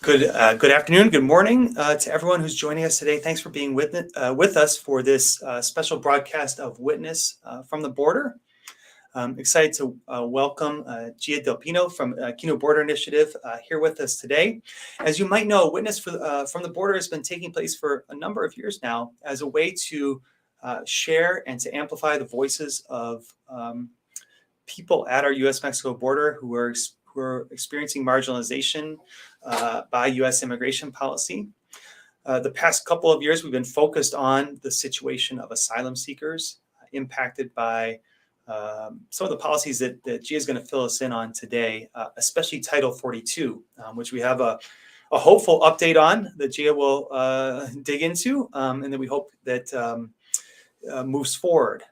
Good afternoon, good morning to everyone who's joining us today. Thanks for being with us for this special broadcast of Witness from the Border. I'm excited to welcome Gia Del Pino from Kino Border Initiative here with us today. As you might know, Witness from the Border has been taking place for a number of years now as a way to share and to amplify the voices of people at our U.S.-Mexico border who are experiencing marginalization by U.S. immigration policy. The past couple of years, we've been focused on the situation of asylum seekers impacted by some of the policies that Gia is going to fill us in on today, especially Title 42, which we have a hopeful update on that Gia will dig into, and that we hope that moves forward.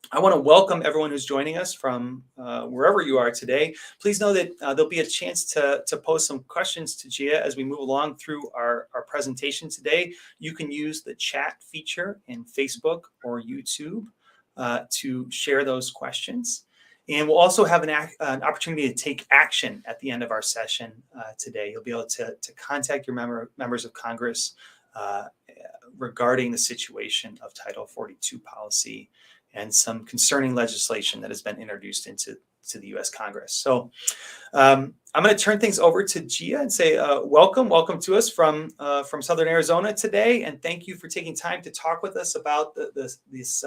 I want to welcome everyone who's joining us from wherever you are today. Please know that there'll be a chance to pose some questions to Gia as we move along through our presentation today. You can use the chat feature in Facebook or YouTube to share those questions. And we'll also have an opportunity to take action at the end of our session today. You'll be able to contact your members of Congress regarding the situation of Title 42 policy and some concerning legislation that has been introduced into the U.S. Congress. So I'm going to turn things over to Gia and say welcome to us from Southern Arizona today, and thank you for taking time to talk with us about this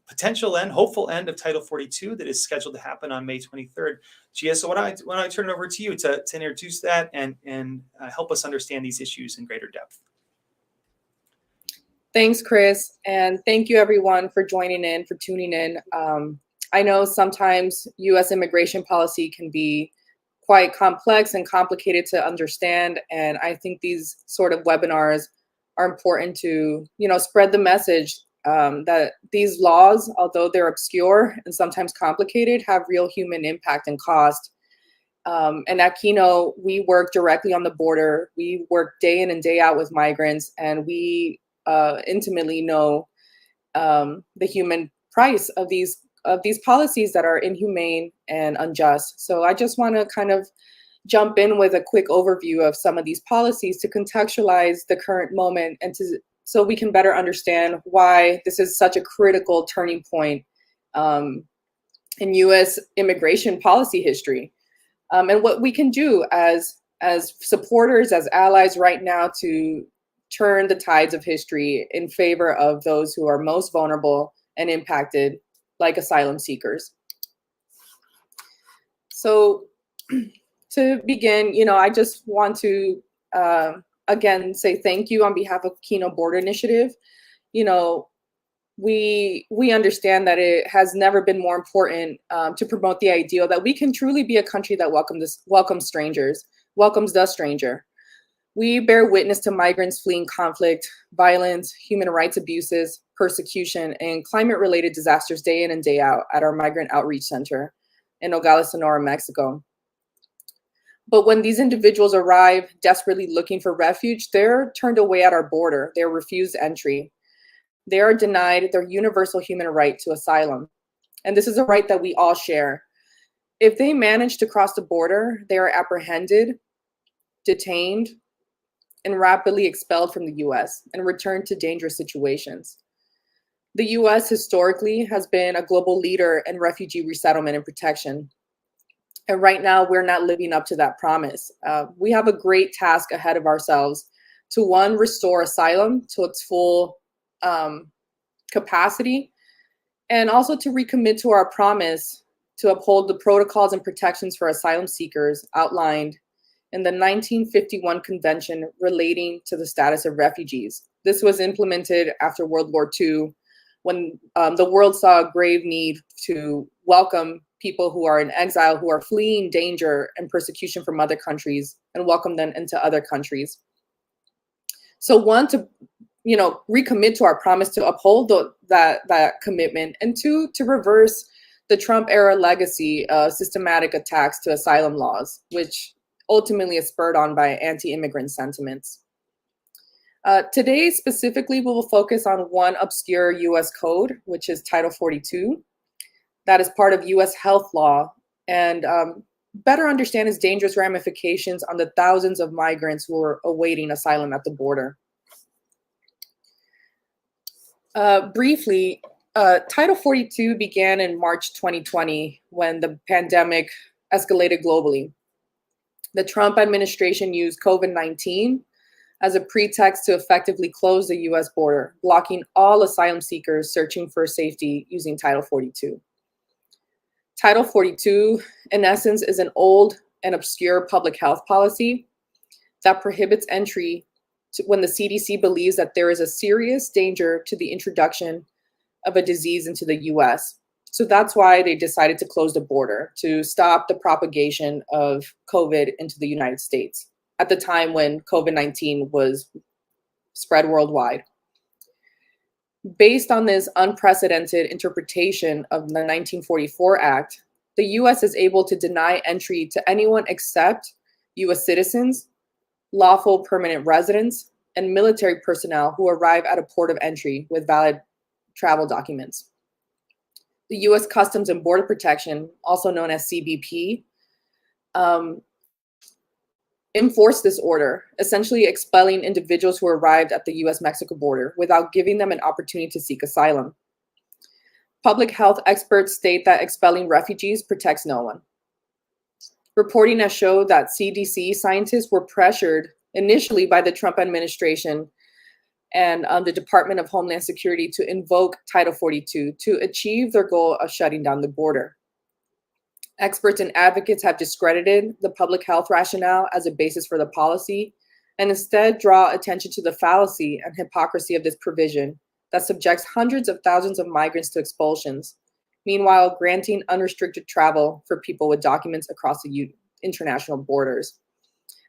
potential end, hopeful end of Title 42 that is scheduled to happen on May 23rd. Gia, so why don't I turn it over to you to introduce that and help us understand these issues in greater depth. Thanks, Chris, and thank you everyone for joining in, for tuning in. I know sometimes U.S. immigration policy can be quite complex and complicated to understand, and I think these sort of webinars are important to, spread the message that these laws, although they're obscure and sometimes complicated, have real human impact and cost. And at Kino, we work directly on the border. We work day in and day out with migrants, and we intimately know the human price of these policies that are inhumane and unjust. So I just want to kind of jump in with a quick overview of some of these policies to contextualize the current moment and so we can better understand why this is such a critical turning point in U.S. immigration policy history, and what we can do as supporters, as allies right now to turn the tides of history in favor of those who are most vulnerable and impacted, like asylum seekers. So to begin, I just want to again say thank you on behalf of Kino Border Initiative. We understand that it has never been more important to promote the ideal that we can truly be a country that welcomes strangers, welcomes the stranger. We bear witness to migrants fleeing conflict, violence, human rights abuses, persecution, and climate-related disasters day in and day out at our Migrant Outreach Center in Nogales, Sonora, Mexico. But when these individuals arrive desperately looking for refuge, they're turned away at our border. They're refused entry. They are denied their universal human right to asylum. And this is a right that we all share. If they manage to cross the border, they are apprehended, detained, and rapidly expelled from the U.S. and returned to dangerous situations. The U.S. historically has been a global leader in refugee resettlement and protection. And right now, we're not living up to that promise. We have a great task ahead of ourselves to, one, restore asylum to its full capacity, and also to recommit to our promise to uphold the protocols and protections for asylum seekers outlined in the 1951 Convention relating to the status of refugees. This was implemented after World War II, when the world saw a grave need to welcome people who are in exile, who are fleeing danger and persecution from other countries, and welcome them into other countries. So one, to recommit to our promise to uphold that commitment, and two, to reverse the Trump-era legacy of systematic attacks to asylum laws, which ultimately is spurred on by anti-immigrant sentiments. Today, specifically, we will focus on one obscure U.S. code, which is Title 42. That is part of U.S. health law. And better understand its dangerous ramifications on the thousands of migrants who are awaiting asylum at the border. Briefly, Title 42 began in March 2020 when the pandemic escalated globally. The Trump administration used COVID-19 as a pretext to effectively close the US border, blocking all asylum seekers searching for safety using Title 42. Title 42, in essence, is an old and obscure public health policy that prohibits entry when the CDC believes that there is a serious danger to the introduction of a disease into the US. So that's why they decided to close the border, to stop the propagation of COVID into the United States at the time when COVID-19 was spread worldwide. Based on this unprecedented interpretation of the 1944 Act, the US is able to deny entry to anyone except US citizens, lawful permanent residents, and military personnel who arrive at a port of entry with valid travel documents. The US Customs and Border Protection, also known as CBP, enforced this order, essentially expelling individuals who arrived at the US-Mexico border without giving them an opportunity to seek asylum. Public health experts state that expelling refugees protects no one. Reporting has showed that CDC scientists were pressured initially by the Trump administration and the Department of Homeland Security to invoke Title 42 to achieve their goal of shutting down the border. Experts and advocates have discredited the public health rationale as a basis for the policy and instead draw attention to the fallacy and hypocrisy of this provision that subjects hundreds of thousands of migrants to expulsions, meanwhile granting unrestricted travel for people with documents across the international borders.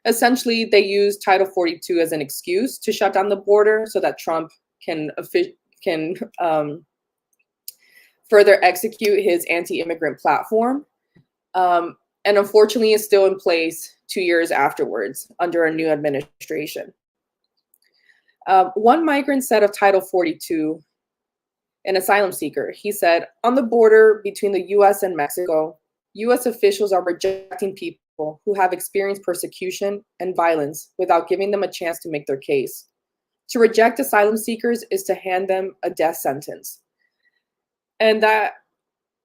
Essentially, they use Title 42 as an excuse to shut down the border so that Trump can further execute his anti-immigrant platform. And unfortunately, is still in place 2 years afterwards under a new administration. One migrant said of Title 42, an asylum seeker, he said, on the border between the US and Mexico, US officials are rejecting people who have experienced persecution and violence without giving them a chance to make their case. To reject asylum seekers is to hand them a death sentence. And that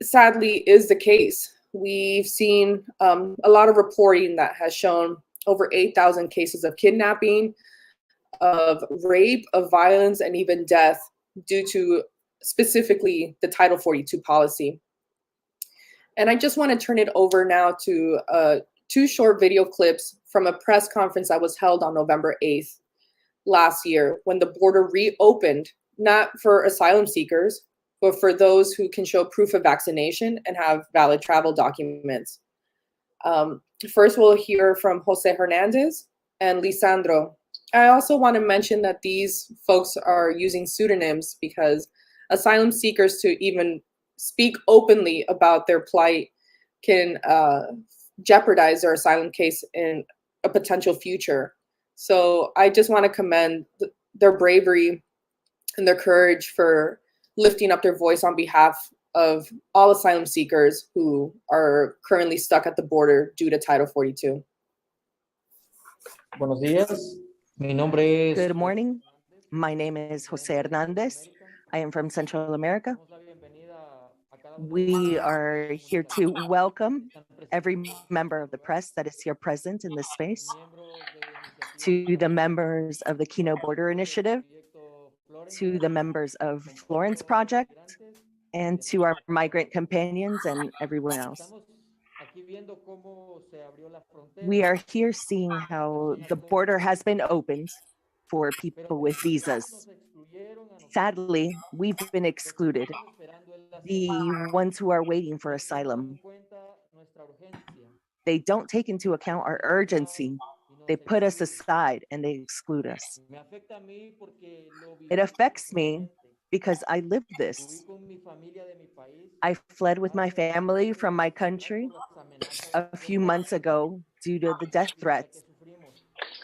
sadly is the case. We've seen a lot of reporting that has shown over 8,000 cases of kidnapping, of rape, of violence, and even death due to specifically the Title 42 policy. And I just want to turn it over now to two short video clips from a press conference that was held on November 8th last year when the border reopened, not for asylum seekers, but for those who can show proof of vaccination and have valid travel documents. First, we'll hear from Jose Hernandez and Lisandro. I also want to mention that these folks are using pseudonyms because asylum seekers to even speak openly about their plight can jeopardize their asylum case in a potential future. So I just want to commend their bravery and their courage for lifting up their voice on behalf of all asylum seekers who are currently stuck at the border due to Title 42. Buenos días. Mi nombre es. Good morning. My name is Jose Hernandez. I am from Central America. We are here to welcome every member of the press that is here present in this space, to the members of the Kino Border Initiative, to the members of Florence Project, and to our migrant companions and everyone else. We are here seeing how the border has been opened for people with visas. Sadly, we've been excluded, the ones who are waiting for asylum. They don't take into account our urgency. They put us aside and they exclude us. It affects me because I live this. I fled with my family from my country a few months ago due to the death threats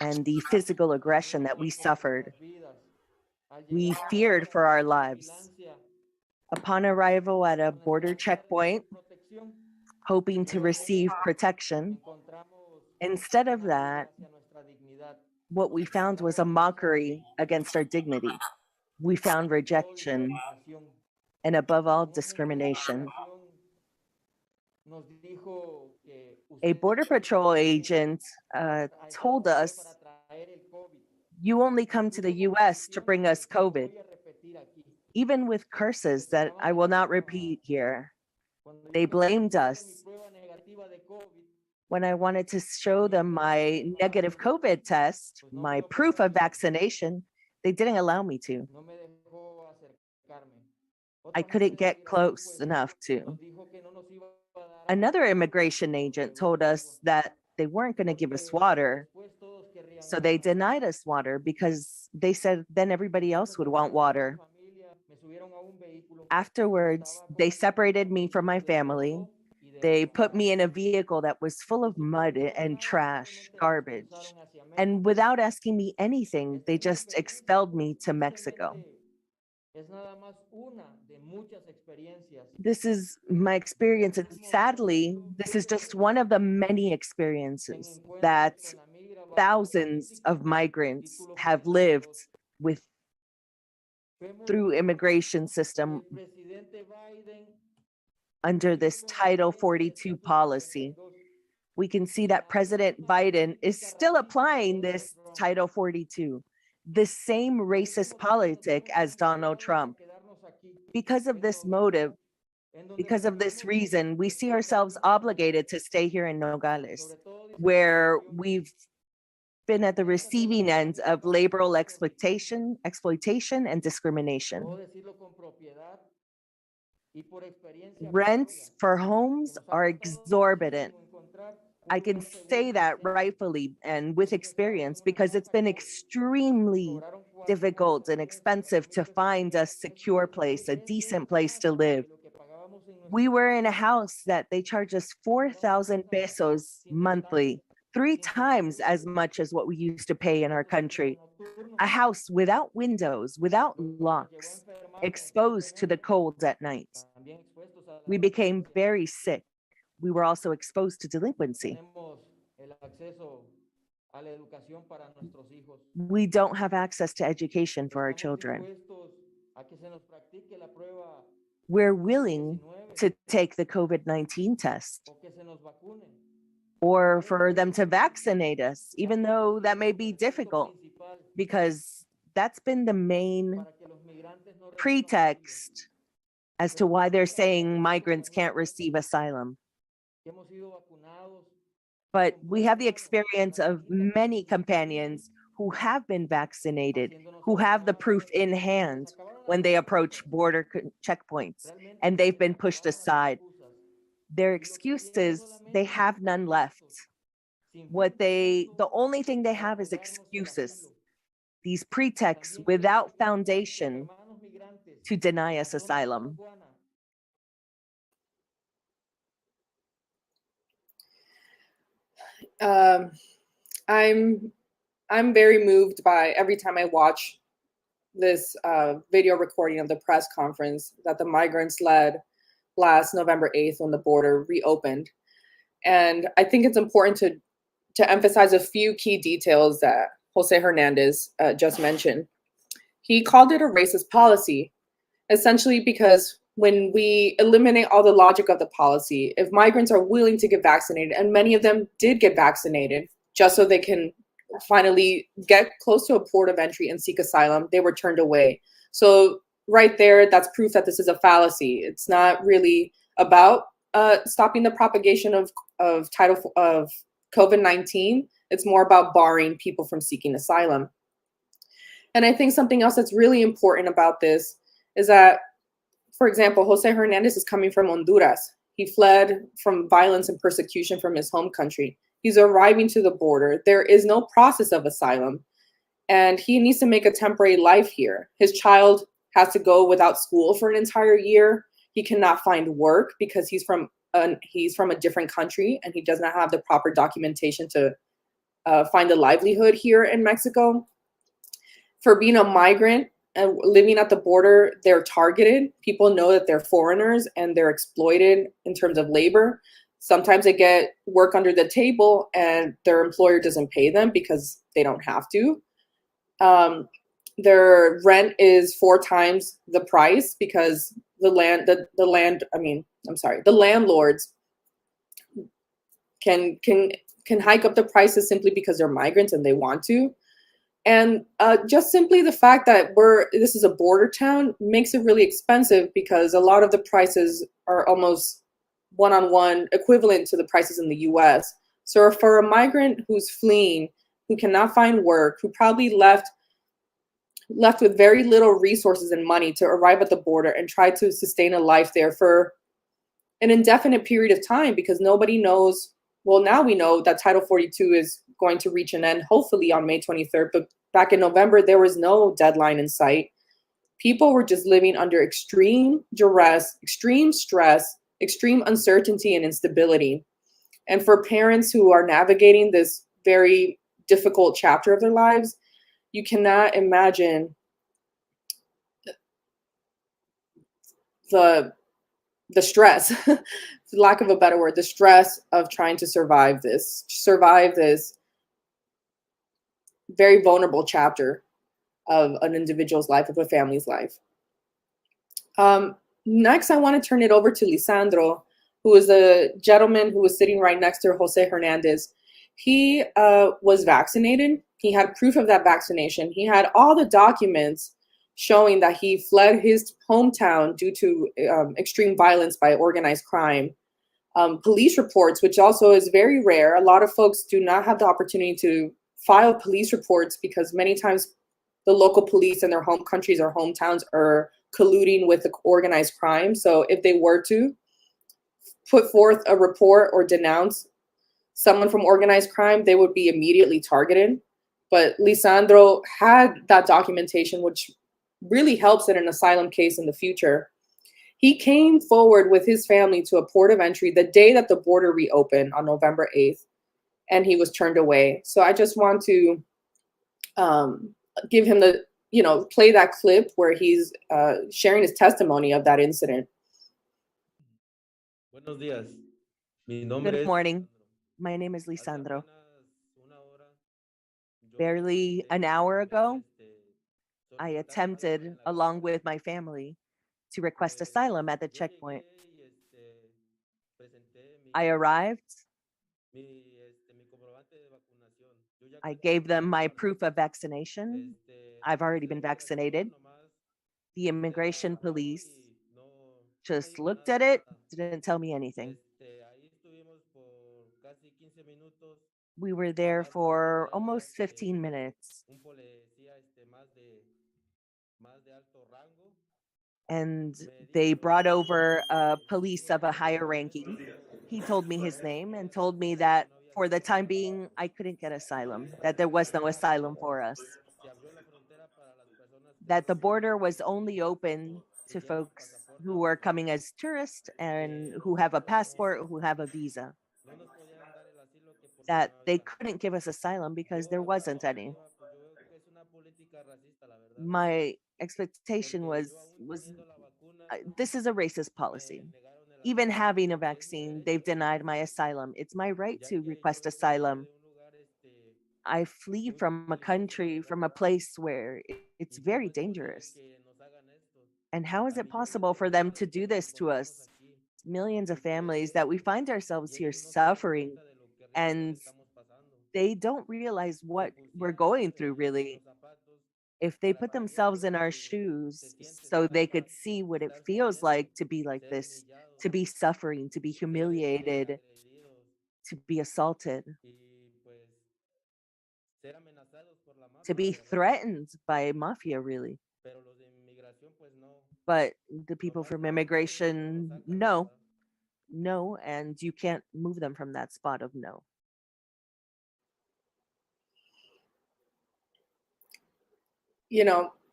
and the physical aggression that we suffered. We feared for our lives. Upon arrival at a border checkpoint, hoping to receive protection. Instead of that, what we found was a mockery against our dignity. We found rejection and, above all, discrimination. A Border Patrol agent told us, "You only come to the US to bring us COVID," even with curses that I will not repeat here. They blamed us. When I wanted to show them my negative COVID test, my proof of vaccination, they didn't allow me to. I couldn't get close enough to. Another immigration agent told us that they weren't going to give us water. So they denied us water because they said then everybody else would want water. Afterwards, they separated me from my family. They put me in a vehicle that was full of mud and trash, garbage. And without asking me anything, they just expelled me to Mexico. This is my experience. And sadly, this is just one of the many experiences that thousands of migrants have lived with through immigration system under this Title 42 policy. We can see that President Biden is still applying this Title 42, the same racist politic as Donald Trump. Because of this motive, because of this reason, we see ourselves obligated to stay here in Nogales, where we've been at the receiving end of laboral exploitation and discrimination. Rents for homes are exorbitant. I can say that rightfully and with experience because it's been extremely difficult and expensive to find a secure place, a decent place to live. We were in a house that they charge us 4,000 pesos monthly, 3 times as much as what we used to pay in our country. A house without windows, without locks, exposed to the cold at night. We became very sick. We were also exposed to delinquency. We don't have access to education for our children. We're willing to take the COVID-19 test or for them to vaccinate us, even though that may be difficult, because that's been the main pretext as to why they're saying migrants can't receive asylum. But we have the experience of many companions who have been vaccinated, who have the proof in hand when they approach border checkpoints, and they've been pushed aside. Their excuses, they have none left. The only thing they have is excuses, these pretexts without foundation to deny us asylum. I'm very moved by every time I watch this video recording of the press conference that the migrants led last November 8th when the border reopened. And I think it's important to emphasize a few key details that Jose Hernandez just mentioned. He called it a racist policy, essentially because when we eliminate all the logic of the policy, if migrants are willing to get vaccinated, and many of them did get vaccinated just so they can finally get close to a port of entry and seek asylum, they were turned away. So right there, that's proof that this is a fallacy. It's not really about stopping the propagation of COVID-19. It's more about barring people from seeking asylum. And I think something else that's really important about this is that, for example, Jose Hernandez is coming from Honduras. He fled from violence and persecution from his home country. He's arriving to the border. There is no process of asylum, and he needs to make a temporary life here. His child has to go without school for an entire year. He cannot find work because he's from a different country and he does not have the proper documentation to find a livelihood here in Mexico. For being a migrant and living at the border, they're targeted. People know that they're foreigners and they're exploited in terms of labor. Sometimes they get work under the table and their employer doesn't pay them because they don't have to. Their rent is 4 times the price because the landlords can hike up the prices simply because they're migrants and they want to. And just simply the fact that this is a border town makes it really expensive because a lot of the prices are almost one-on-one equivalent to the prices in the US. So for a migrant who's fleeing, who cannot find work, who probably left with very little resources and money to arrive at the border and try to sustain a life there for an indefinite period of time, because nobody knows. Well, now we know that Title 42 is going to reach an end, hopefully on May 23rd. But back in November, there was no deadline in sight. People were just living under extreme duress, extreme stress, extreme uncertainty and instability. And for parents who are navigating this very difficult chapter of their lives, you cannot imagine the stress, for lack of a better word, the stress of trying to survive this very vulnerable chapter of an individual's life, of a family's life. Next, I want to turn it over to Lisandro, who is a gentleman who was sitting right next to Jose Hernandez. He was vaccinated. He had proof of that vaccination. He had all the documents showing that he fled his hometown due to extreme violence by organized crime. Police reports, which also is very rare. A lot of folks do not have the opportunity to file police reports because many times the local police in their home countries or hometowns are colluding with the organized crime. So if they were to put forth a report or denounce someone from organized crime, they would be immediately targeted. But Lisandro had that documentation, which really helps in an asylum case in the future. He came forward with his family to a port of entry the day that the border reopened on November 8th, and he was turned away. So I just want to give him play that clip where he's sharing his testimony of that incident. Buenos días. Mi nombre Good es morning. Lisandro. My name is Hace Lisandro. apenas una hora, yo Barely an hour ago, I solicité attempted, asilo en la along casa. with my family, to request asylum at the Yo checkpoint. llegué y presenté I arrived, mi comprobante de vacunación. Yo ya I cuento gave con them todas my las proof of vacunas. vaccination. I've La already been policía de vaccinated. migración nomás The immigration agarró police y no me just dijo looked nada at de it, nada. didn't tell me anything. Ahí estuvimos por casi 15 minutos. We were there Nomás porque for traía almost 15 minutes, un policía más de alto rango. and Me they dijo brought que over a mi police of a higher comprobante de ranking. vacunación He told me his no name and podía told me servir porque that no había for the time asilo. being, I couldn't get asylum, that there was no asylum for us, Se abrió la frontera para las personas que that the solo border was only open to que llevan folks pasaporte who are oficial. coming as tourists and Que who no have a nos passport, podían who have a visa, no nos podían dar el asilo que porque that no they había. couldn't give us asylum because there Yo a mi wasn't any. expectativa pues yo veo que es una política racista la verdad. My expectation Porque yo aún was teniendo la vacuna this is a racist me policy. negaron el Even asilo having a y es mi vaccine, they've derecho denied my asylum. It's my right ya to que yo request vengo asylum. de un lugar I flee muy from a peligroso la country, verdad from a place where it's y very cómo es posible dangerous. que nos hagan esto And how is a it millones possible de for them personas to que do nos this to encontramos us? aquí Millions of y families that we find ourselves here ellos no se dan suffering, cuenta de lo que realmente and estamos pasando. they don't realize Se what we're pusieran going ellos through, en really. los zapatos If they para put que themselves vean in lo our que se shoes siente so estar they could see what it estar feels sufriendo, like to be like ser this, humillados, to be suffering, to be ser humiliated, agredidos to be assaulted, y pues ser amenazados por la to mafia, la be verdad. threatened by mafia, really. Pero los de inmigración pues no, But the people nomás from con un solo no lo immigration, sacan, la no, verdad. no, and you can't move them from that spot of no.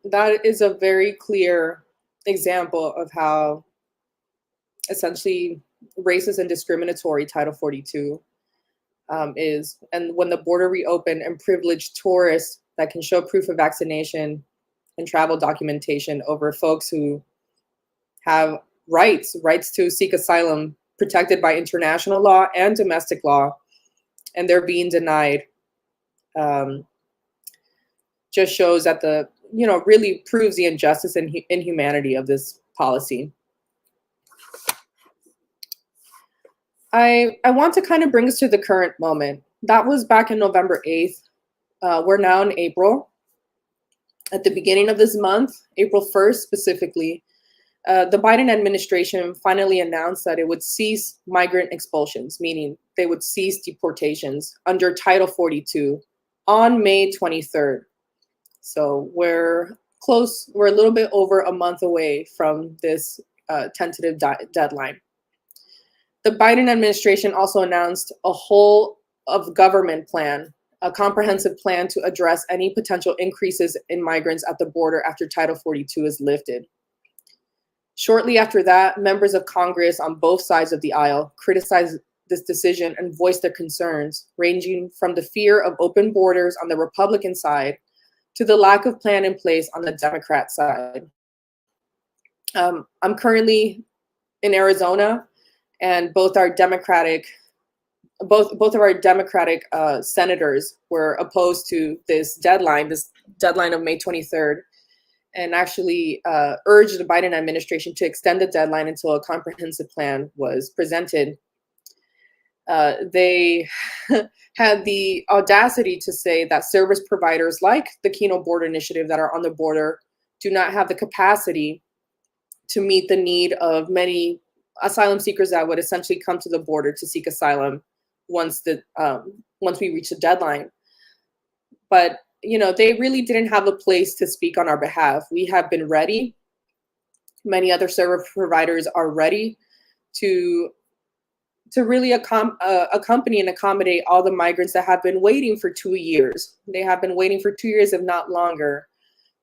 That is a very clear example of how essentially racist and discriminatory Title 42 is. And when the border reopened and privileged tourists that can show proof of vaccination and travel documentation over folks who have rights to seek asylum protected by international law and domestic law, and they're being denied. Just shows that really proves the injustice and inhumanity of this policy. I want to kind of bring us to the current moment. That was back in November 8th. We're now in April. At the beginning of this month, April 1st specifically, the Biden administration finally announced that it would cease migrant expulsions, meaning they would cease deportations under Title 42 on May 23rd. So we're a little bit over a month away from this tentative deadline. The Biden administration also announced a whole of government plan, a comprehensive plan to address any potential increases in migrants at the border after Title 42 is lifted. Shortly after that, members of Congress on both sides of the aisle criticized this decision and voiced their concerns, ranging from the fear of open borders on the Republican side to the lack of plan in place on the Democrat side. I'm currently in Arizona, and both of our Democratic senators were opposed to this deadline of May 23rd, and actually urged the Biden administration to extend the deadline until a comprehensive plan was presented. They had the audacity to say that service providers like the Kino Border Initiative that are on the border do not have the capacity to meet the need of many asylum seekers that would essentially come to the border to seek asylum once we reach the deadline. But they really didn't have a place to speak on our behalf. We have been ready. Many other service providers are ready to really accompany and accommodate all the migrants that have been waiting for 2 years. They have been waiting for 2 years, if not longer,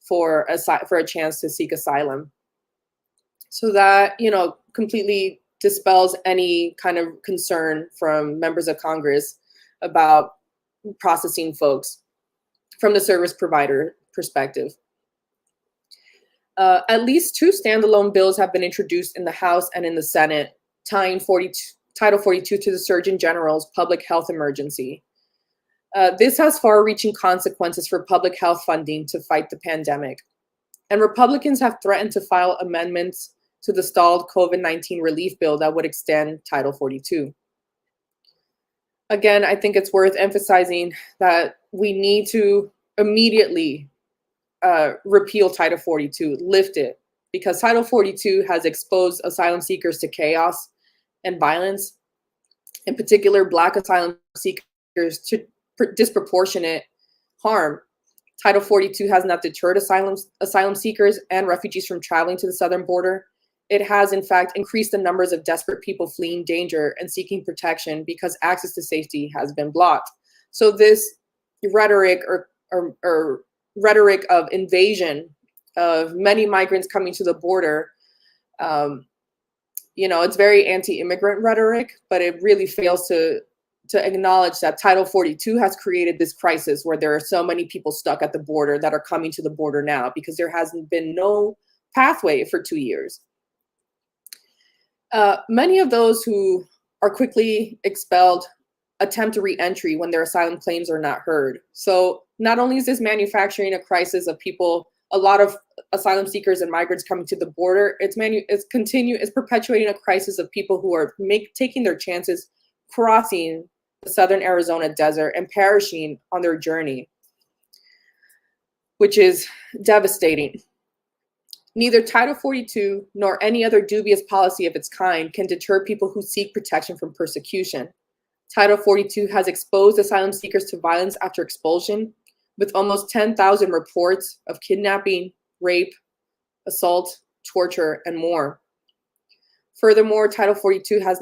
for a chance to seek asylum. So that, completely dispels any kind of concern from members of Congress about processing folks from the service provider perspective. At least 2 standalone bills have been introduced in the House and in the Senate, tying Title 42 to the Surgeon General's public health emergency. This has far-reaching consequences for public health funding to fight the pandemic. And Republicans have threatened to file amendments to the stalled COVID-19 relief bill that would extend Title 42. Again, I think it's worth emphasizing that we need to immediately repeal Title 42, lift it, because Title 42 has exposed asylum seekers to chaos and violence, in particular Black asylum seekers to disproportionate harm. Title 42 has not deterred asylum seekers and refugees from traveling to the southern border. It has, in fact, increased the numbers of desperate people fleeing danger and seeking protection because access to safety has been blocked. So this rhetoric or rhetoric of invasion of many migrants coming to the border, it's very anti-immigrant rhetoric, but it really fails to acknowledge that Title 42 has created this crisis where there are so many people stuck at the border that are coming to the border now because there hasn't been no pathway for 2 years. Many of those who are quickly expelled attempt to re-entry when their asylum claims are not heard. So not only is this manufacturing a crisis of people, a lot of asylum seekers and migrants coming to the border, it's perpetuating a crisis of people who are taking their chances crossing the southern Arizona desert and perishing on their journey, which is devastating. Neither Title 42 nor any other dubious policy of its kind can deter people who seek protection from persecution. Title 42 has exposed asylum seekers to violence after expulsion, with almost 10,000 reports of kidnapping, rape, assault, torture, and more. Furthermore, Title 42 has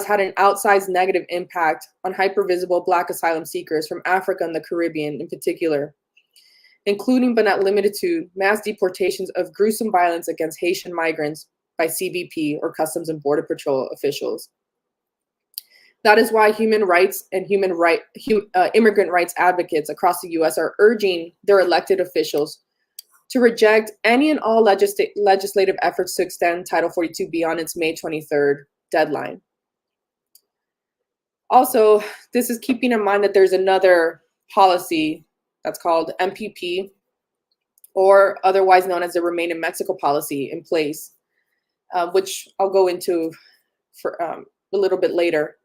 had an outsized negative impact on hypervisible Black asylum seekers from Africa and the Caribbean in particular, including but not limited to mass deportations of gruesome violence against Haitian migrants by CBP or Customs and Border Patrol officials. That is why human rights and immigrant rights advocates across the U.S. are urging their elected officials to reject any and all legislative efforts to extend Title 42 beyond its May 23rd deadline. Also, this is keeping in mind that there's another policy that's called MPP, or otherwise known as the Remain in Mexico policy, in place, which I'll go into for a little bit later.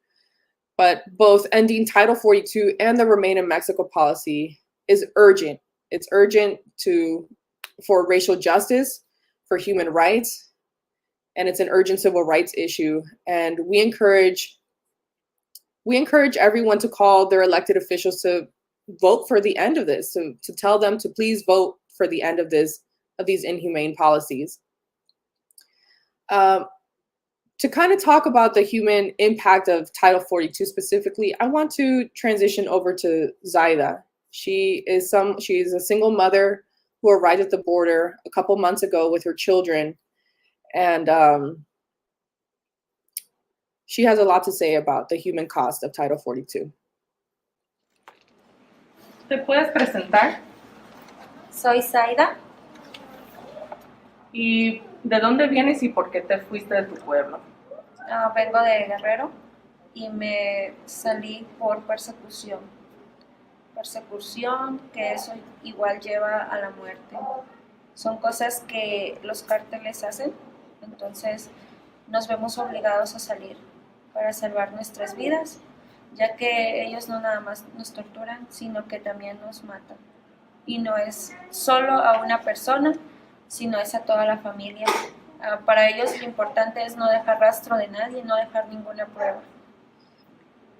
But both ending Title 42 and the Remain in Mexico policy is urgent. It's urgent for racial justice, for human rights, and it's an urgent civil rights issue. And we encourage everyone to call their elected officials to vote for the end of this, to tell them to please vote for the end of these inhumane policies. To kind of talk about the human impact of Title 42 specifically, I want to transition over to Zaida. She is a single mother who arrived at the border a couple months ago with her children, and she has a lot to say about the human cost of Title 42. ¿Te puedes presentar? Soy Zaida. ¿Y de dónde vienes y por qué te fuiste de tu pueblo? Vengo de Guerrero y me salí por persecución. Persecución, que eso igual lleva a la muerte. Son cosas que los cárteles hacen, entonces nos vemos obligados a salir para salvar nuestras vidas, ya que ellos no nada más nos torturan, sino que también nos matan. Y no es solo a una persona, sino es a toda la familia. Para ellos lo importante es no dejar rastro de nadie, no dejar ninguna prueba.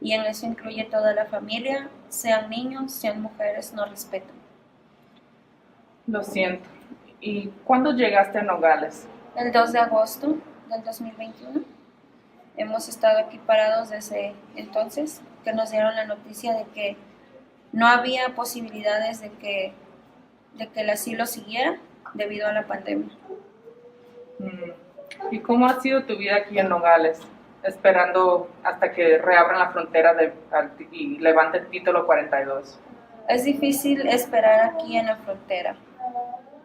Y en eso incluye toda la familia, sean niños, sean mujeres, no respetan. Lo siento. ¿Y cuándo llegaste a Nogales? El 2 de agosto del 2021. Hemos estado aquí parados desde entonces, que nos dieron la noticia de que no había posibilidades de que el asilo siguiera debido a la pandemia. ¿Y cómo ha sido tu vida aquí en Nogales, esperando hasta que reabran la frontera y levante el título 42? Es difícil esperar aquí en la frontera.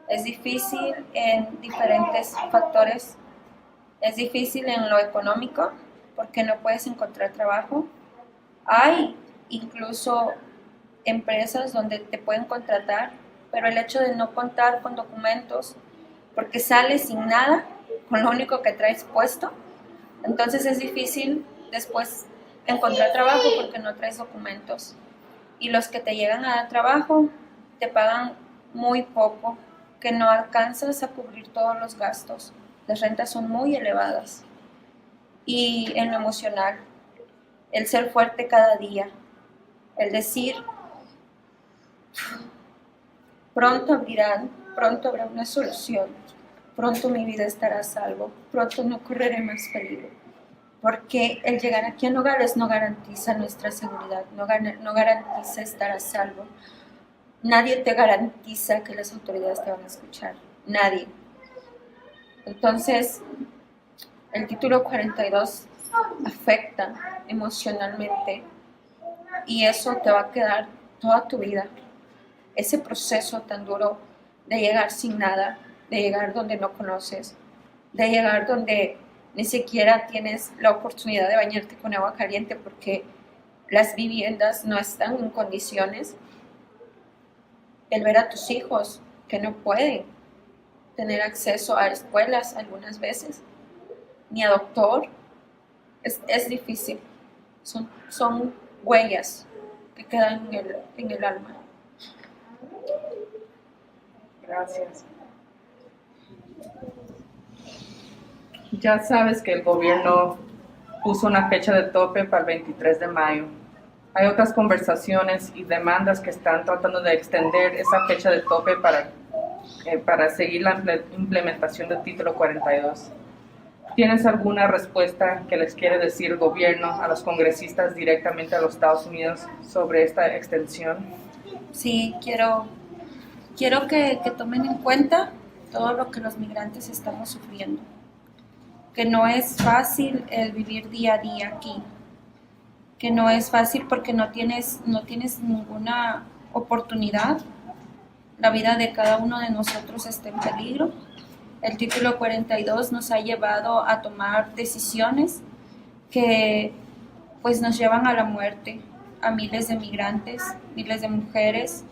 Es difícil en diferentes factores. Es difícil en lo económico, porque no puedes encontrar trabajo. Hay incluso empresas donde te pueden contratar, pero el hecho de no contar con documentos, porque sales sin nada, con lo único que traes puesto, entonces es difícil después encontrar trabajo porque no traes documentos. Y los que te llegan a dar trabajo te pagan muy poco, que no alcanzas a cubrir todos los gastos. Las rentas son muy elevadas. Y en lo emocional, el ser fuerte cada día, el decir, pronto abrirán, pronto habrá una solución, pronto mi vida estará a salvo, pronto no correré más peligro. Porque el llegar aquí a Nogales no garantiza nuestra seguridad, no garantiza estar a salvo. Nadie te garantiza que las autoridades te van a escuchar, nadie. Entonces, el título 42 afecta emocionalmente y eso te va a quedar toda tu vida. Ese proceso tan duro de llegar sin nada, de llegar donde no conoces, de llegar donde ni siquiera tienes la oportunidad de bañarte con agua caliente porque las viviendas no están en condiciones. El ver a tus hijos que no pueden tener acceso a escuelas algunas veces, ni a doctor, es difícil. Son huellas que quedan en el alma. Gracias. Ya sabes que el gobierno puso una fecha de tope para el 23 de mayo. Hay otras conversaciones y demandas que están tratando de extender esa fecha de tope para seguir la implementación del título 42. ¿Tienes alguna respuesta que les quiere decir el gobierno a los congresistas directamente a los Estados Unidos sobre esta extensión? Sí, quiero que tomen en cuenta todo lo que los migrantes estamos sufriendo, que no es fácil el vivir día a día aquí, que no es fácil porque no tienes ninguna oportunidad. La vida de cada uno de nosotros está en peligro. El título 42 nos ha llevado a tomar decisiones que pues nos llevan a la muerte, a miles de migrantes, miles de mujeres,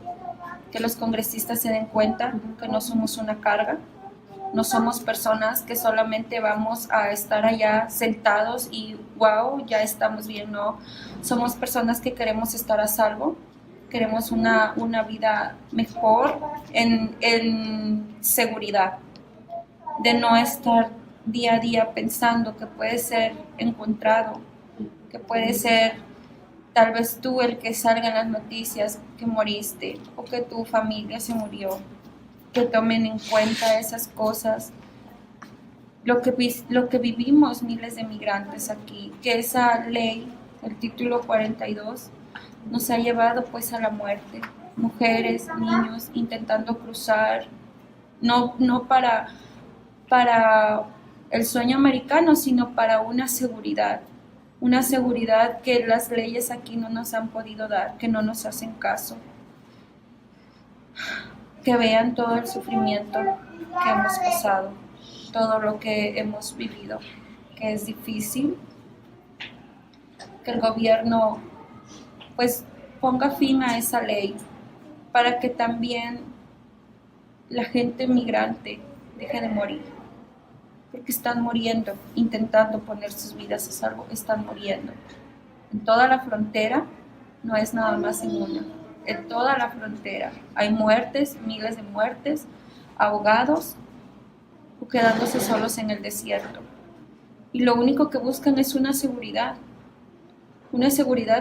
que los congresistas se den cuenta que no somos una carga, no somos personas que solamente vamos a estar allá sentados y wow, ya estamos bien, no, somos personas que queremos estar a salvo, queremos una vida mejor en seguridad, de no estar día a día pensando que puede ser encontrado, que puede ser tal vez tú el que salga en las noticias que moriste o que tu familia se murió, que tomen en cuenta esas cosas, lo que vivimos miles de migrantes aquí, que esa ley, el título 42, nos ha llevado pues a la muerte, mujeres, niños intentando cruzar, no para el sueño americano, sino para una seguridad que las leyes aquí no nos han podido dar, que no nos hacen caso, que vean todo el sufrimiento que hemos pasado, todo lo que hemos vivido, que es difícil, que el gobierno pues ponga fin a esa ley para que también la gente migrante deje de morir, porque están muriendo, intentando poner sus vidas a salvo, están muriendo. En toda la frontera, no es nada más en una, en toda la frontera hay muertes, miles de muertes, ahogados o quedándose solos en el desierto. Y lo único que buscan es una seguridad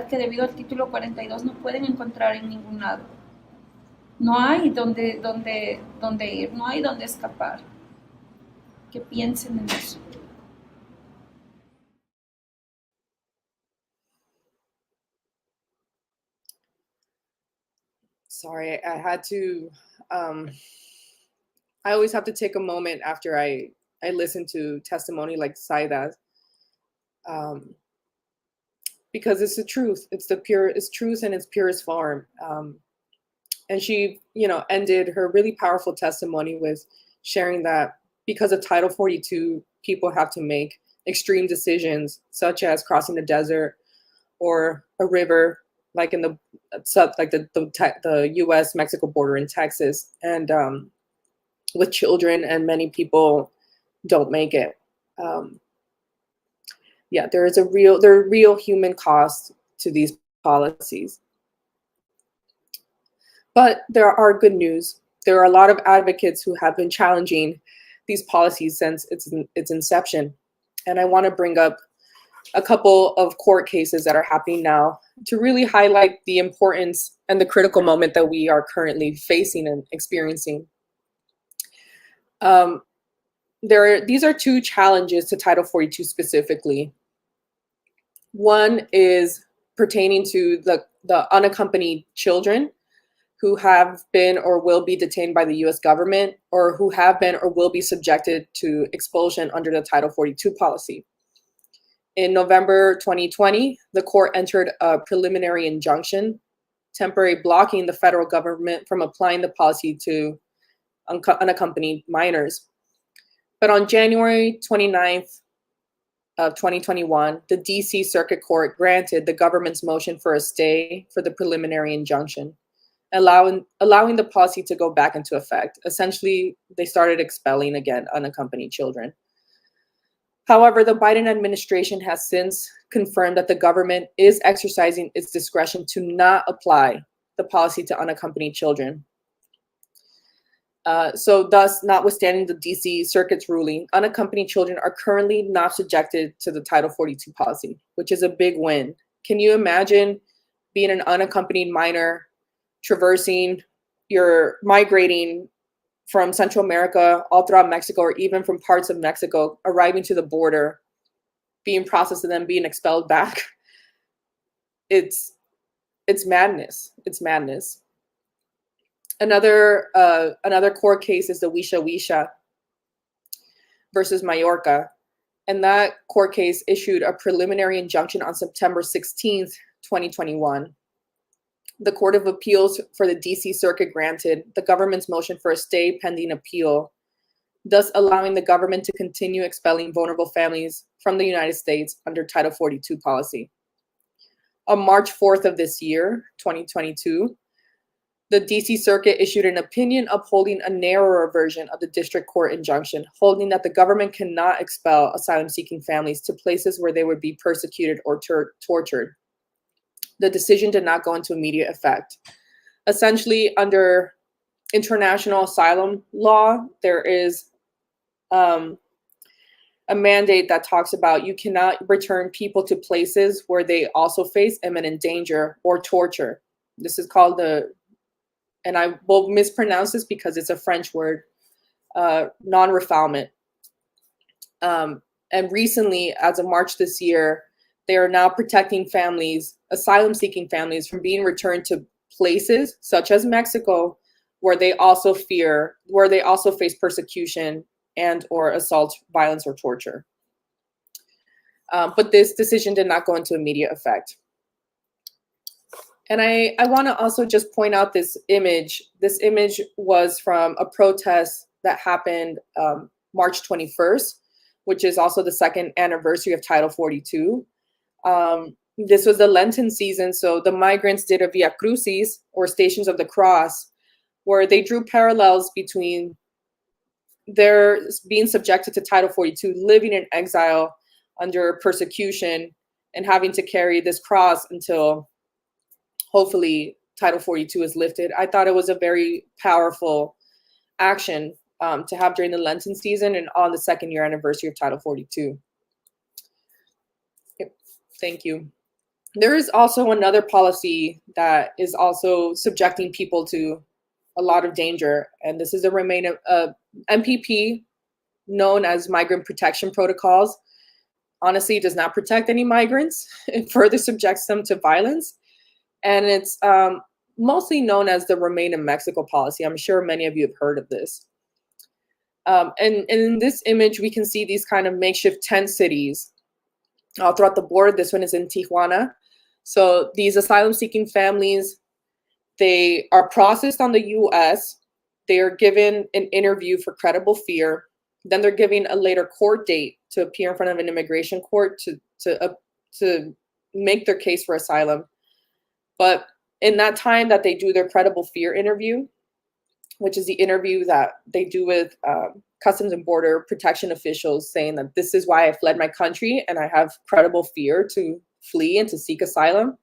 que debido al título 42 no pueden encontrar en ningún lado. No hay donde ir, no hay donde escapar. Que piensen en eso. Sorry, I had to. I always have to take a moment after I listen to testimony like Saida's, because it's the truth. It's truth in its purest form. And she, ended her really powerful testimony with sharing that because of Title 42, people have to make extreme decisions, such as crossing the desert or a river, like in the U.S. Mexico border in Texas, and with children, and many people don't make it. There are real human costs to these policies. But there are good news. There are a lot of advocates who have been challenging these policies since its inception. And I want to bring up a couple of court cases that are happening now to really highlight the importance and the critical moment that we are currently facing and experiencing. These are two challenges to Title 42 specifically. One is pertaining to the unaccompanied children who have been or will be detained by the U.S. government, or who have been or will be subjected to expulsion under the Title 42 policy. In November 2020, the court entered a preliminary injunction, temporarily blocking the federal government from applying the policy to unaccompanied minors. But on January 29th of 2021, the DC Circuit Court granted the government's motion for a stay for the preliminary injunction, allowing the policy to go back into effect. Essentially, they started expelling again unaccompanied children. However, the Biden administration has since confirmed that the government is exercising its discretion to not apply the policy to unaccompanied children. So thus, notwithstanding the DC Circuit's ruling, unaccompanied children are currently not subjected to the Title 42 policy, which is a big win. Can you imagine being an unaccompanied minor, migrating from Central America all throughout Mexico, or even from parts of Mexico, arriving to the border, being processed and then being expelled back? It's madness. It's madness. Another court case is the Wisha versus Mallorca. And that court case issued a preliminary injunction on September 16th, 2021. The Court of Appeals for the DC Circuit granted the government's motion for a stay pending appeal, thus allowing the government to continue expelling vulnerable families from the United States under Title 42 policy. On March 4th of this year, 2022, the DC Circuit issued an opinion upholding a narrower version of the district court injunction, holding that the government cannot expel asylum-seeking families to places where they would be persecuted or tortured. The decision did not go into immediate effect. Essentially, under international asylum law, there is a mandate that talks about you cannot return people to places where they also face imminent danger or torture. This is called the, and I will mispronounce this because it's a French word, non-refoulement. And recently, as of March this year, they are now protecting families, asylum-seeking families, from being returned to places such as Mexico, where they also face persecution and or assault, violence, or torture. But this decision did not go into immediate effect. And I want to also just point out this image. This image was from a protest that happened March 21st, which is also the second anniversary of Title 42. This was the Lenten season, so the migrants did a Via Crucis, or Stations of the Cross, where they drew parallels between their being subjected to Title 42, living in exile under persecution, and having to carry this cross until hopefully Title 42 is lifted. I thought it was a very powerful action to have during the Lenten season and on the second year anniversary of Title 42. Yep. Thank you. There is also another policy that is also subjecting people to a lot of danger, and this is the remain of MPP, known as Migrant Protection Protocols. Honestly, it does not protect any migrants. It further subjects them to violence. And it's mostly known as the Remain in Mexico policy. I'm sure many of you have heard of this. And in this image, we can see these kind of makeshift tent cities throughout the board. This one is in Tijuana. So these asylum-seeking families, they are processed on the U.S. They are given an interview for credible fear. Then they're given a later court date to appear in front of an immigration court to make their case for asylum. But in that time that they do their credible fear interview, which is the interview that they do with Customs and Border Protection officials, saying that this is why I fled my country and I have credible fear to flee and to seek asylum.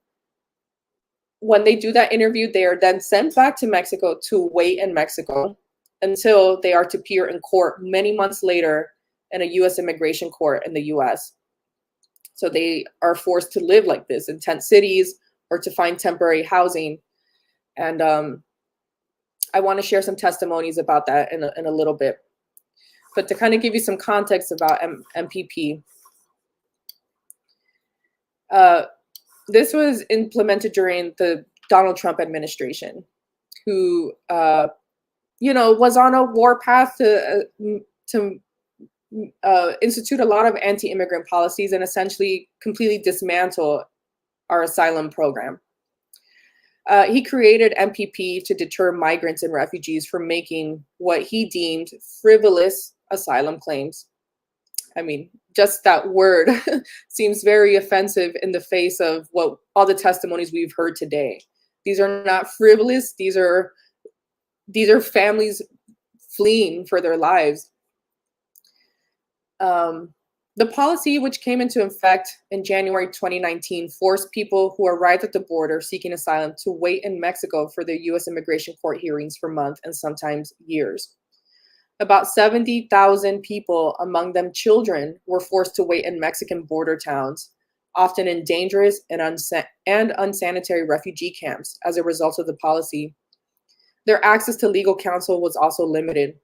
When they do that interview, they are then sent back to Mexico to wait in Mexico until they are to appear in court many months later in a U.S. immigration court in the U.S. So they are forced to live like this in tent cities or to find temporary housing. And I want to share some testimonies about that in a little bit. But to kind of give you some context about MPP, this was implemented during the Donald Trump administration, who, was on a war path to institute a lot of anti-immigrant policies and essentially completely dismantle our asylum program. He created MPP to deter migrants and refugees from making what he deemed frivolous asylum claims. I mean, just that word seems very offensive in the face of what all the testimonies we've heard today. These are not frivolous. These are families fleeing for their lives. The policy, which came into effect in January 2019, forced people who arrived at the border seeking asylum to wait in Mexico for their U.S. immigration court hearings for months and sometimes years. About 70,000 people, among them children, were forced to wait in Mexican border towns, often in dangerous and unsanitary refugee camps as a result of the policy. Their access to legal counsel was also limited.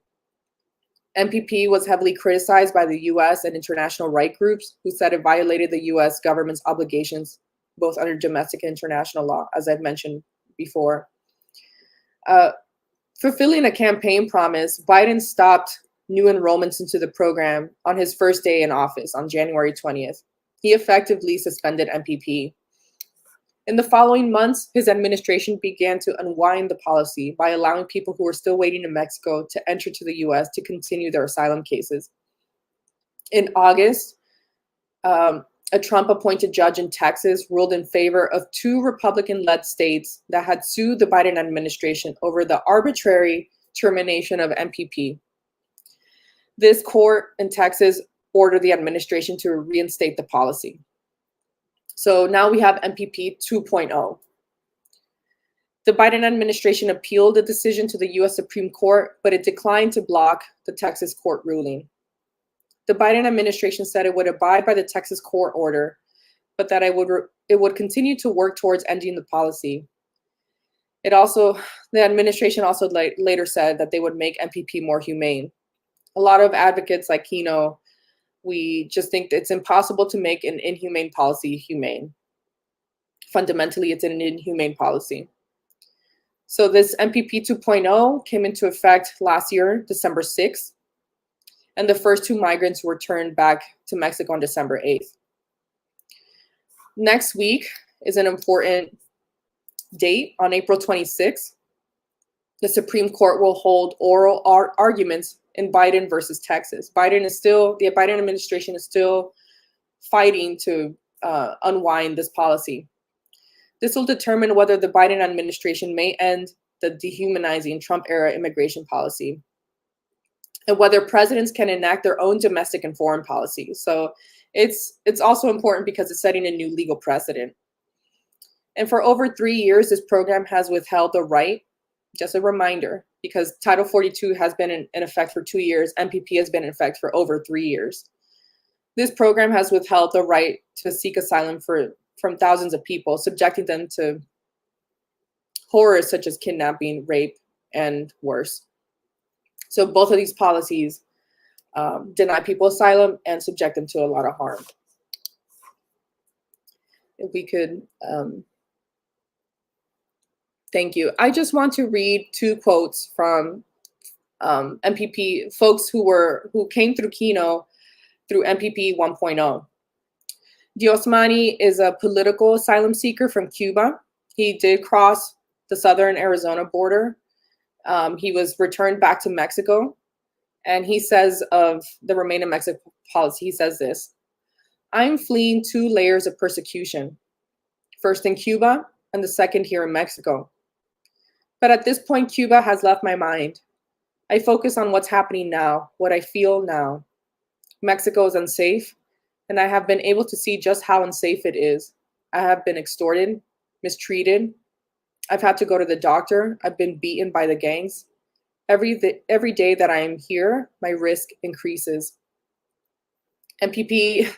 MPP was heavily criticized by the U.S. and international right groups who said it violated the U.S. government's obligations, both under domestic and international law, as I've mentioned before. Fulfilling a campaign promise, Biden stopped new enrollments into the program on his first day in office on January 20th. He effectively suspended MPP. In the following months, his administration began to unwind the policy by allowing people who were still waiting in Mexico to enter to the U.S. to continue their asylum cases. In August, a Trump-appointed judge in Texas ruled in favor of 2 Republican-led states that had sued the Biden administration over the arbitrary termination of MPP. This court in Texas ordered the administration to reinstate the policy. So now we have MPP 2.0. The Biden administration appealed the decision to the US Supreme Court, but it declined to block the Texas court ruling. The Biden administration said it would abide by the Texas court order, but that it would continue to work towards ending the policy. The administration also later said that they would make MPP more humane. A lot of advocates like Kino, we just think it's impossible to make an inhumane policy humane. Fundamentally, it's an inhumane policy. So this MPP 2.0 came into effect last year, December 6th. And the first 2 migrants were returned back to Mexico on December 8th. Next week is an important date. On April 26th, the Supreme Court will hold oral arguments in Biden versus Texas. The Biden administration is still fighting to unwind this policy. This will determine whether the Biden administration may end the dehumanizing Trump-era immigration policy, and whether presidents can enact their own domestic and foreign policy. So it's also important because it's setting a new legal precedent. And for over 3 years, this program has withheld the right, just a reminder, because Title 42 has been in effect for 2 years, MPP has been in effect for over 3 years. This program has withheld the right to seek asylum from thousands of people, subjecting them to horrors such as kidnapping, rape, and worse. So both of these policies deny people asylum and subject them to a lot of harm. If we could, thank you. I just want to read 2 quotes from MPP folks who came through Kino through MPP 1.0. Diosmani is a political asylum seeker from Cuba. He did cross the southern Arizona border. He was returned back to Mexico, and he says of the Remain in Mexico policy, he says this: "I'm fleeing 2 layers of persecution, first in Cuba and the second here in Mexico. But at this point, Cuba has left my mind. I focus on what's happening now, what I feel now. Mexico is unsafe, and I have been able to see just how unsafe it is. I have been extorted, mistreated. I've had to go to the doctor. I've been beaten by the gangs. Every day that I am here, my risk increases." MPP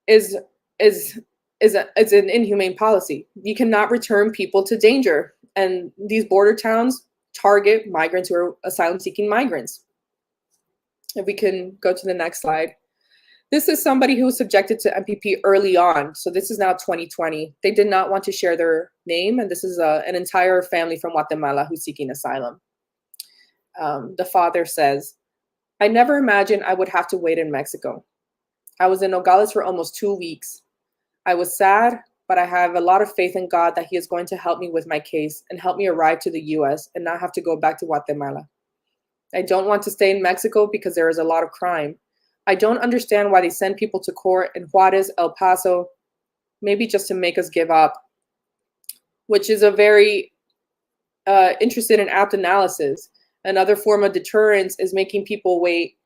is an inhumane policy. You cannot return people to danger, and these border towns target migrants who are asylum-seeking migrants. If we can go to the next slide. This is somebody who was subjected to MPP early on. So this is now 2020. They did not want to share their name. And this is an entire family from Guatemala who's seeking asylum. The father says, "I never imagined I would have to wait in Mexico. I was in Nogales for almost 2 weeks. I was sad, but I have a lot of faith in God that he is going to help me with my case and help me arrive to the US and not have to go back to Guatemala. I don't want to stay in Mexico because there is a lot of crime. I don't understand why they send people to court in Juarez, El Paso, maybe just to make us give up," which is a very interested and apt analysis. Another form of deterrence is making people wait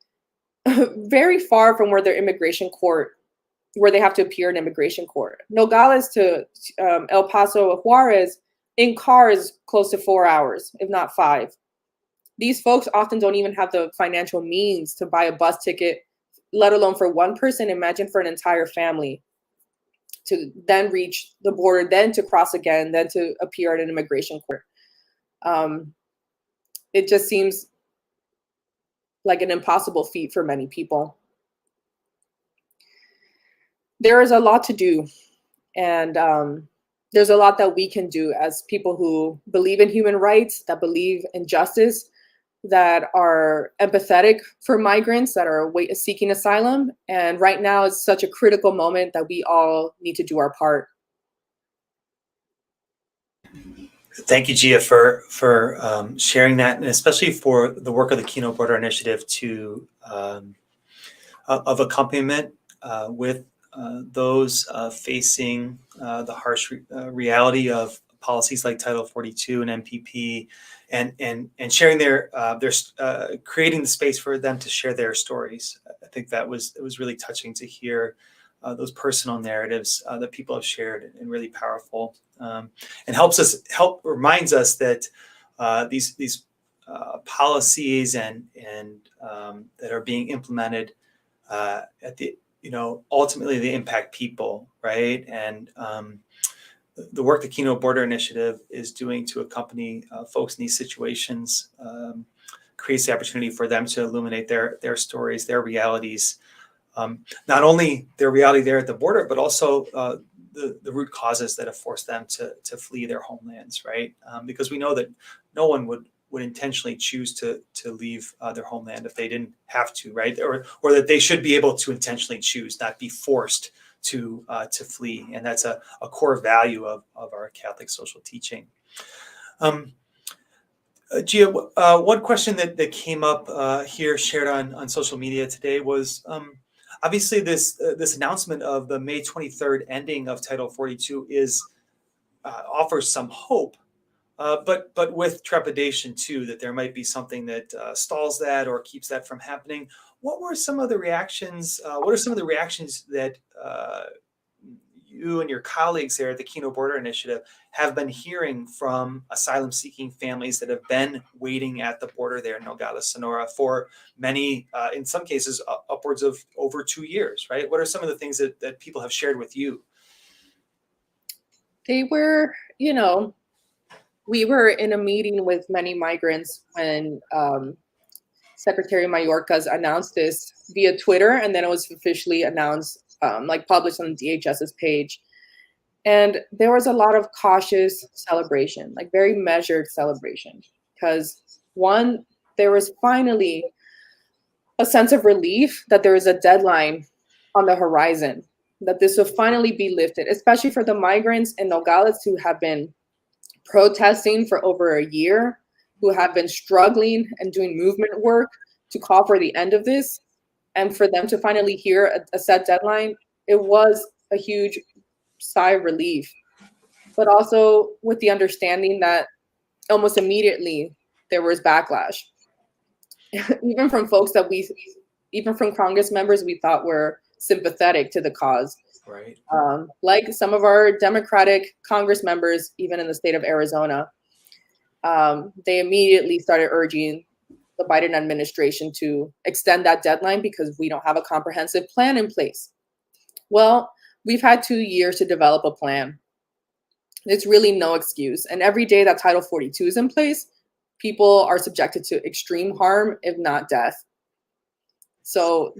very far from where they have to appear in immigration court. Nogales to El Paso or Juarez in car is close to 4 hours, if not 5. These folks often don't even have the financial means to buy a bus ticket, let alone for one person, imagine for an entire family, to then reach the border, then to cross again, then to appear at an immigration court. It just seems like an impossible feat for many people. There is a lot to do, and there's a lot that we can do as people who believe in human rights, that believe in justice, that are empathetic for migrants that are seeking asylum. And right now is such a critical moment that we all need to do our part. Thank you, Gia, for sharing that, and especially for the work of the Kino Border Initiative of accompaniment with those facing the harsh reality of policies like Title 42 and MPP, and sharing their creating the space for them to share their stories. I think it was really touching to hear those personal narratives that people have shared, and really powerful, and reminds us that these policies and that are being implemented at the ultimately they impact people, right? And the work the Kino Border Initiative is doing to accompany folks in these situations creates the opportunity for them to illuminate their stories, their realities, not only their reality there at the border, but also the root causes that have forced them to flee their homelands, right? Because we know that no one would intentionally choose to leave their homeland if they didn't have to, right? Or that they should be able to intentionally choose, not be forced to flee. And that's a core value of our Catholic social teaching. Gia, one question that came up here, shared on social media today, was obviously this announcement of the May 23rd ending of Title 42 offers some hope, but with trepidation too, that there might be something that stalls that or keeps that from happening. What were some of the reactions? What are some of the reactions that you and your colleagues there at the Kino Border Initiative have been hearing from asylum-seeking families that have been waiting at the border there in Nogales, Sonora for many, in some cases, upwards of over 2 years, right? What are some of the things that people have shared with you? They were, we were in a meeting with many migrants when Secretary Mayorkas announced this via Twitter, and then it was officially announced, published on the DHS's page. And there was a lot of cautious celebration, like very measured celebration, because one, there was finally a sense of relief that there is a deadline on the horizon, that this will finally be lifted, especially for the migrants in Nogales who have been protesting for over a year, who have been struggling and doing movement work to call for the end of this. And for them to finally hear a set deadline, it was a huge sigh of relief, but also with the understanding that almost immediately there was backlash, even from folks that even from Congress members we thought were sympathetic to the cause. Right. Like some of our Democratic Congress members, even in the state of Arizona, they immediately started urging the Biden administration to extend that deadline because we don't have a comprehensive plan in place. Well, we've had 2 years to develop a plan. It's really no excuse. And every day that Title 42 is in place, people are subjected to extreme harm, if not death. So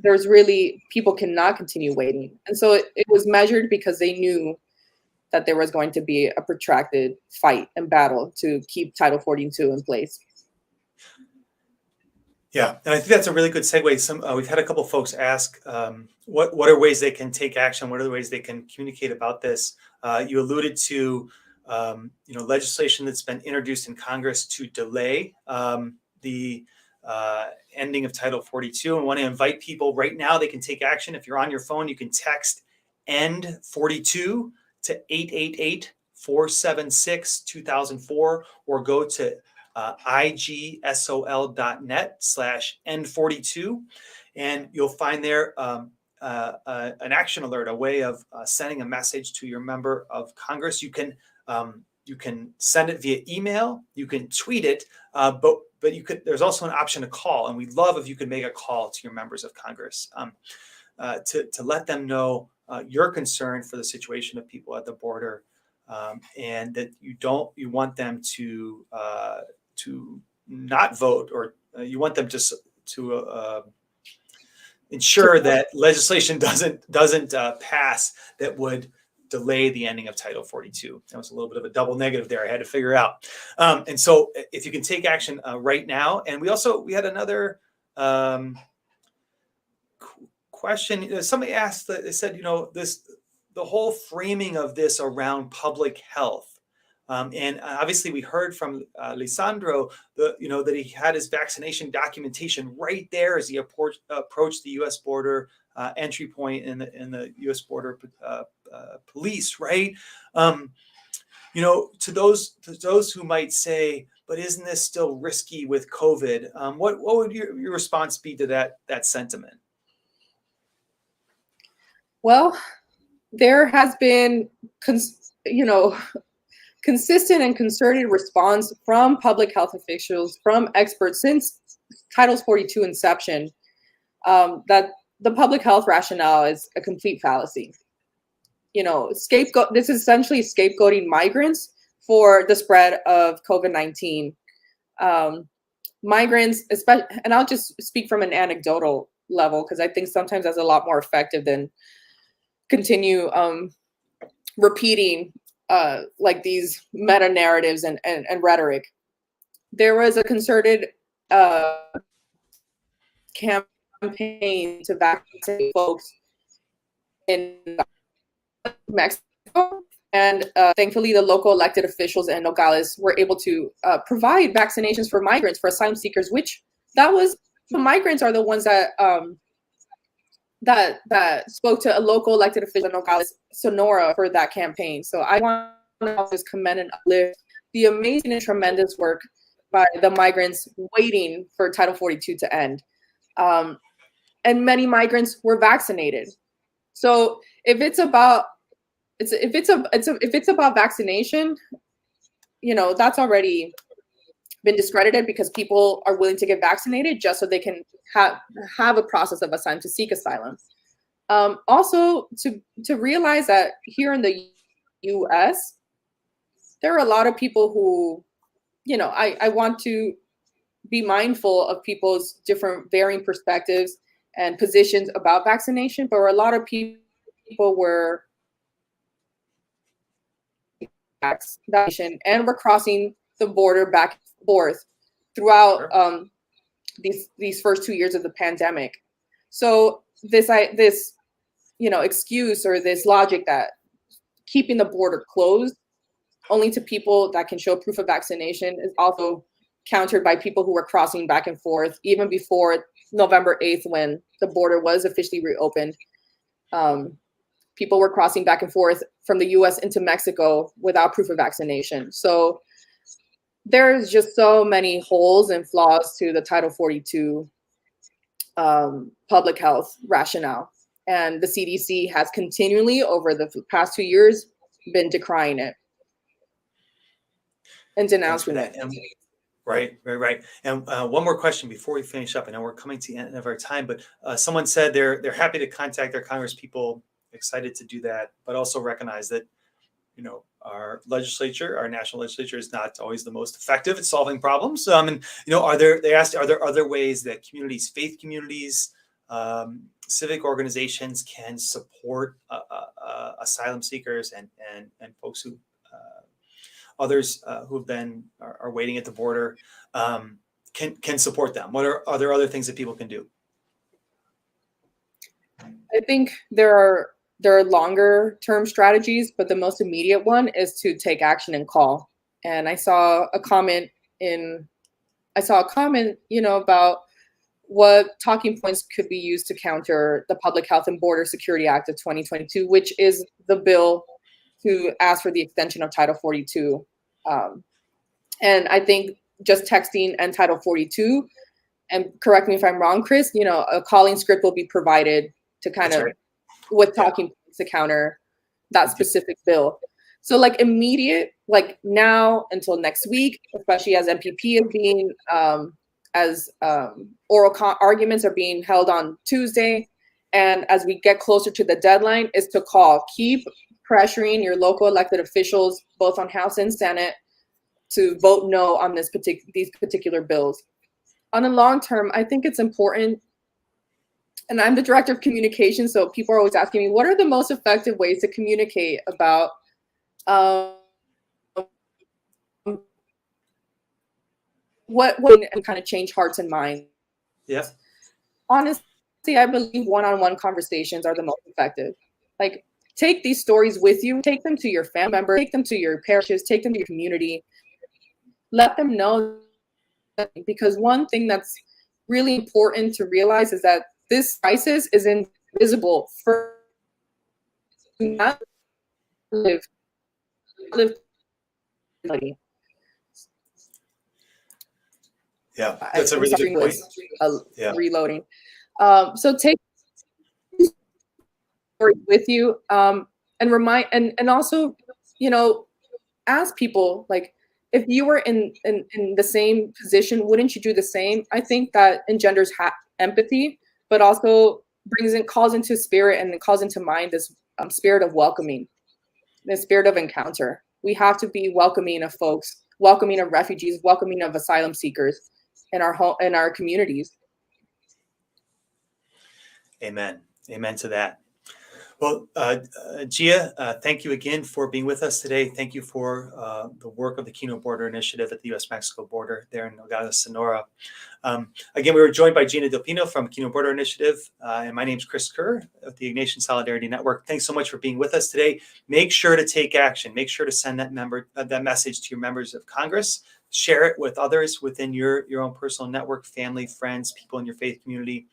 people cannot continue waiting. And so it was measured because they knew that there was going to be a protracted fight and battle to keep Title 42 in place. Yeah, and I think that's a really good segue. We've had a couple folks ask, what are ways they can take action? What are the ways they can communicate about this? You alluded to, legislation that's been introduced in Congress to delay the ending of Title 42. And want to invite people right now. They can take action. If you're on your phone, you can text END 42 to 888-476-2004, or go to igsol.net/N42, and you'll find there an action alert, a way of sending a message to your member of Congress. You can send it via email, you can tweet it, but there's also an option to call, and we'd love if you could make a call to your members of Congress to let them know your concern for the situation of people at the border, and that you want them to not vote, or you want them to ensure that legislation doesn't pass that would delay the ending of Title 42. That was a little bit of a double negative there I had to figure out. And so if you can take action right now. And we had another question. Somebody asked, they said, the whole framing of this around public health. And obviously we heard from Lisandro, that he had his vaccination documentation right there as he approached the U.S. border entry point in the U.S. border police, right? To those who might say, but isn't this still risky with COVID? What would your response be to that sentiment? Well, there has been, consistent and concerted response from public health officials, from experts since Title 42 inception, that the public health rationale is a complete fallacy. This is essentially scapegoating migrants for the spread of COVID-19. Migrants, especially, and I'll just speak from an anecdotal level, because I think sometimes that's a lot more effective than continue repeating like these meta narratives and rhetoric. There was a concerted campaign to vaccinate folks in Mexico, and thankfully the local elected officials in Nogales were able to provide vaccinations for migrants, for asylum seekers, the migrants are the ones that that spoke to a local elected official in Nogales, Sonora, for that campaign. So I want to just commend and uplift the amazing and tremendous work by the migrants waiting for Title 42 to end. And many migrants were vaccinated. So if it's about vaccination, that's already been discredited, because people are willing to get vaccinated just so they can have a process of asylum, to seek asylum. Also, to realize that here in the U.S., there are a lot of people who, I want to be mindful of people's different varying perspectives and positions about vaccination, but a lot of people were vaccination and were crossing the border back and forth throughout these first 2 years of the pandemic. So this excuse or this logic that keeping the border closed only to people that can show proof of vaccination is also countered by people who were crossing back and forth even before November 8th, when the border was officially reopened. People were crossing back and forth from the US into Mexico without proof of vaccination. So there's just so many holes and flaws to the Title 42 public health rationale. And the CDC has continually, over the past 2 years, been decrying it and denouncing it. Right. And one more question before we finish up. I know we're coming to the end of our time, but someone said they're happy to contact their Congress people, excited to do that, but also recognize that our legislature, our national legislature, is not always the most effective at solving problems. They asked, are there other ways that communities, faith communities, civic organizations can support asylum seekers and folks who others who are waiting at the border, can support them? Are there other things that people can do? I think there are longer term strategies, but the most immediate one is to take action and call. And I saw a comment, about what talking points could be used to counter the Public Health and Border Security Act of 2022, which is the bill to ask for the extension of Title 42. And I think just texting and Title 42, and correct me if I'm wrong, Chris, a calling script will be provided to kind of with talking points to counter that specific bill. So immediate, now until next week, especially as MPP is being, oral arguments are being held on Tuesday. And as we get closer to the deadline, is to keep pressuring your local elected officials, both on House and Senate, to vote no on these particular bills. On the long term, I think it's important, and I'm the director of communication, so people are always asking me, what are the most effective ways to communicate about what and kind of change hearts and minds? Yeah. Honestly, I believe one-on-one conversations are the most effective. Take these stories with you, take them to your family members, take them to your parishes, take them to your community. Let them know, because one thing that's really important to realize is that this crisis is in visible for not live Yeah, that's a I'm really sorry, good point. Yeah. reloading. So take with you and remind and also, you know, ask people like if you were in the same position, wouldn't you do the same? I think that engenders empathy, but also calls into spirit and calls into mind this spirit of welcoming, the spirit of encounter. We have to be welcoming of folks, welcoming of refugees, welcoming of asylum seekers in our home, in our communities. Amen. Amen to that. Well, Gia, thank you again for being with us today. Thank you for the work of the Kino Border Initiative at the U.S.-Mexico border there in Nogales, Sonora. Again, we were joined by Gina Del Pino from Kino Border Initiative, and my name's Chris Kerr of the Ignatian Solidarity Network. Thanks so much for being with us today. Make sure to take action. Make sure to send that message to your members of Congress. Share it with others within your own personal network, family, friends, people in your faith community.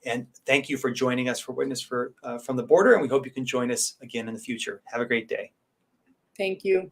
And thank you for joining us for Witness from the Border, and we hope you can join us again in the future. Have a great day. Thank you.